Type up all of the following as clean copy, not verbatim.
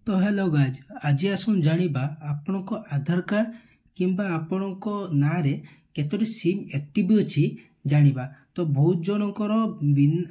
तो hello guys आज आसन जानिबा आपनको आधार कार्ड किंबा आपनको नारे केतोटी सिम एक्टिव अछि जानिबा। तो बहुत जनकर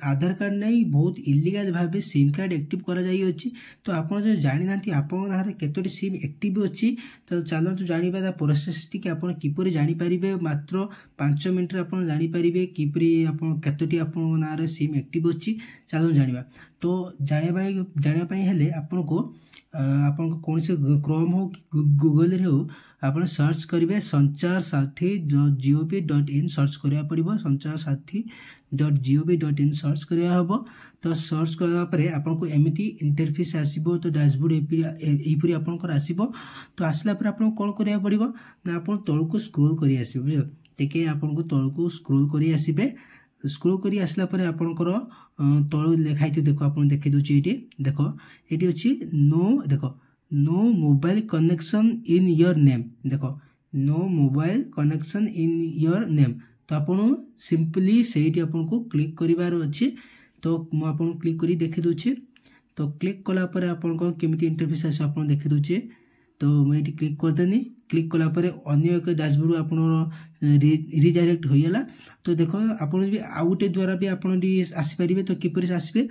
आधार कार्ड नहीं बहुत इलीगल भाबे सिम कार्ड एक्टिव करा जाई अछि। तो आपण जो जानि नांती आपण नारे केतोटी सिम एक्टिव अछि तो चलंतु जानिबा दा प्रोसेस टी कि आपण किपरि जानि परिबे। मात्र 5 मिनिट रे आपण जानि परिबे किपरि आपण केतोटी आपण नारे सिम एक्टिव अछि चलंतु जानिबा। तो जानिबा पई हेले आपनको आपन कौन से क्रोम हो गूगल रे हो आप सर्च करेंगे sanchar-sathi.gov.in सर्च करा पड़ो sanchar-sathi.gov.in सर्च करा हम। तो सर्च करापर आपको एमती इंटरफेस आसो। तो डैशबोर्ड यहीपरी आपंकर आसो। तो आसला आपको कौन करा पड़ो ना आप तौक स्क्रोल कर बुझल टे आपको तौक स्क्रोल कर आसबे। स्क्रोल कर आसला आपंकर तल लिखाई देख आप देखी दूसरी ये देख ये अच्छी no mobile connection in your name. देख no mobile connection in your name. तो आप सिंपली से आपको क्लिक करार अच्छे। तो मुझे क्लिक कर देखी दूसरी। तो क्लिक कलापर आपको केमी इंटरफेस आस देखी दूसरी। तो मुझे क्लिक करदेनी। क्लिक कलापर अन्य एक डैशबोर्ड आप रिडायरेक्ट होगा। तो देख आप आउ गोटे द्वारा भी आप आसपारे। तो किपर आसबे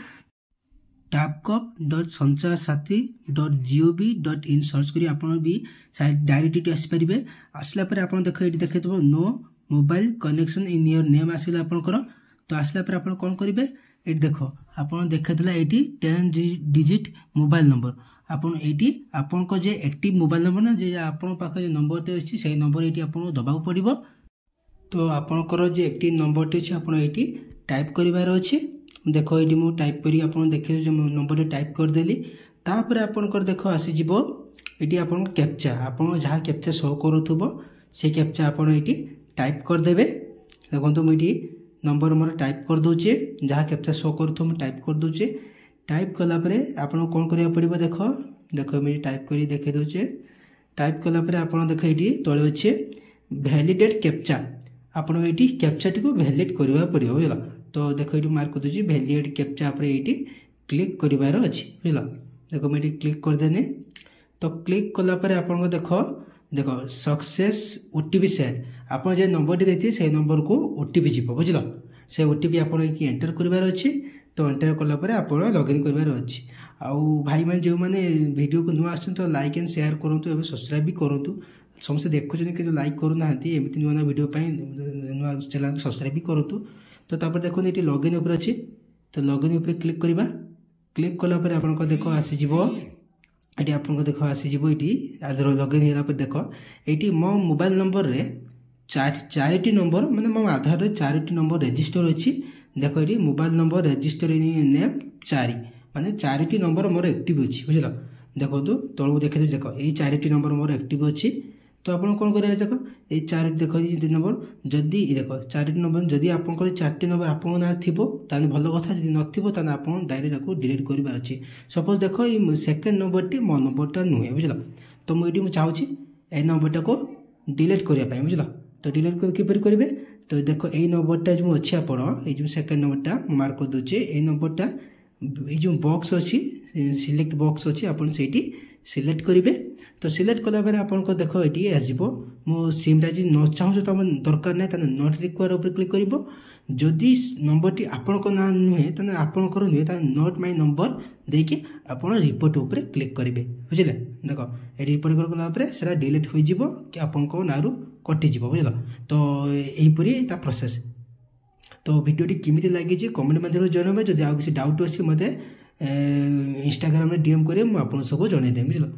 tapcop.sanchar-sathi.gov.in सर्च करी आप भी डायरेक्ट आसपारे। आसला आप देख ये देखे no mobile connection in your name आसला आपंकर। तो आसला आप कौन करेंगे ये देख आप देखा ये 10 डिजिट मोबाइल नंबर आपन ये आपन जे एक्टिव मोबाइल नंबर ना जे आपन पाखे नंबर टे अच्छी से नंबर ये आपको दबाक पड़ो। तो आपनकर जो एक्टिव नंबर टे अच्छे आप ये टाइप करार अच्छे। देख ये मुझे टाइप करी आप देखे नंबर टाइप करदेली। तापर आपनकर देख आसीज ये आप कैप्चा आप जहाँ कैप्चा शो करूब से कैप्चा आप ये टाइप करदे। देखो मुझे नंबर मोर टाइप कर दूचे जहाँ कैप्चा शो करूँ टाइप कर दूचे। टाइप कलापर आप कौन करा पड़ो देख देख मुझे टाइप कर देखे दूचे। टाइप कलापर आप देख ये तले अच्छे भैलिडेट कैप्चा आप ये कैप्चा टी भैलिडेट करवा पड़ो बुझल। तो देख ये मार्क कर दूसरी भैलिडेट कैप्चा आप ये क्लिक करार अच्छे बुझल। देख मुझे क्लिक करदेनी। तो क्लिक कलापर आप देख देख सक्सेस ओटीपी सेंड आप नंबर टी देखिए से नंबर को ओटीपी जीव बुझल। से ओटीपी आप एंटर करार अच्छे। तो एंटर कलापर आप लॉगिन करार अच्छे। आउ भाई मैंने जो मैंने वीडियो को नुआ आस लाइक एंड शेयर करूँ एवं सब्सक्राइब भी करूँ। समस्त देखुं कि लाइक करूना एमती नुआ वीडियो नुआ चैनल सब्सक्राइब भी करूँ। तो देखो ये लॉगिन उपर अच्छे। तो लॉगिन उपर क्लिक करवा। क्लिक कलापर आप देख आसीज ये आप देख आसीज ये लॉगिन होगा। देख ये मो मोबाइल नंबर रे चारिटी नंबर माने मो आधार रे चारिटी नंबर रजिस्टर अच्छी। देख ये मोबाइल नंबर रजिस्टर नेम 4 माने चारिटी नंबर मोर एक्टिव अच्छी बुझल। देखो तलू देखे देख ये चारिटी नंबर मोर एक्टिव अच्छी। तो आप कौन करेंगे देख ये 4 देख ये नंबर जदि देख 4टी नंबर जदि आप 4टी नंबर आप ना थी भल कथा जी नथिबो ताने आप डायरेक्ट आपको डिलीट करार अच्छे। सपोज देख ये सेकेंड नंबर टी मो नंबरटा नुहे बुझल। तो मुझे चाहूँगी ए नंबरटा को डिलीट करने बुझल। तो डिलीट किपर करेंगे। तो देख ये नंबरटा जो अच्छे आप जो सेकेंड नंबरटा मार्क कर दूचे ये नंबरटा ये जो बॉक्स अच्छी सिलेक्ट बॉक्स अच्छी आप सिलेक्ट करेंगे। तो सिलेक्ट कलापर आप देख ये आसो मो सिमटा जी न चाहूँ तुम दरकार ना नट रिक्वायर उपर क्लिक कर। जदि नंबर टी आपण ना नुहे आपणकर नुहे नट माय नंबर देके आप रिपोर्ट उपर क्लिक करेंगे बुझे। देख ये रिपोर्ट कलापर से डिलीट हो कि आपण नारू कटिज बुझल। तो यहीपरी प्रोसेस। तो वीडियोटी केमी लगी कमेंट मध्यम जनइबे। जदि आउ किसी डाउट अच्छी मत इंस्टाग्राम डीएम करें मुझे सब जनईदेवी बुझल।